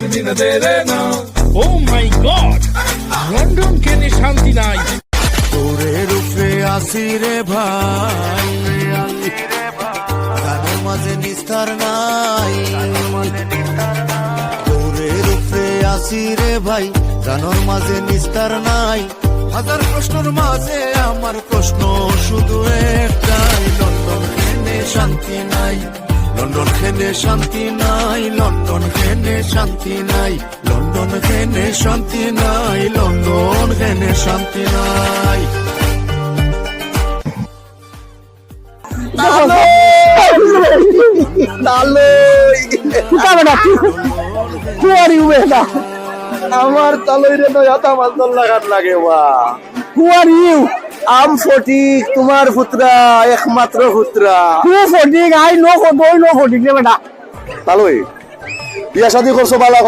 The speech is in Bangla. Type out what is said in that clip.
ও মাই গড, লন্ডন কেনে শান্তি নাই। তোরে রূপে আসি রে ভাই, গানের মাঝে নিস্তার নাই। তোরে রূপে আসি রে ভাই, গানের মাঝে নিস্তার নাই। হাজার প্রশ্নের মাঝে আমার প্রশ্ন শুধু একটাই, লন্ডন কেনে শান্তি নাই, লন্ডন কেনে শান্তি নাই, লন্ডন কেনে শান্তি নাই, লন্ডন কেনে শান্তি নাই, লন্ডন কেনে শান্তি নাই। আমার তালই রে নয়াতা মাছ লাগাত লাগে। হু আর ইউ? আম ফটিক, তোমার পুত্রা, একমাত্র পুত্রা। হু ফটিক? আই নো ফটিক রে বেটা। তালই বিয়া শাদী করছো বালা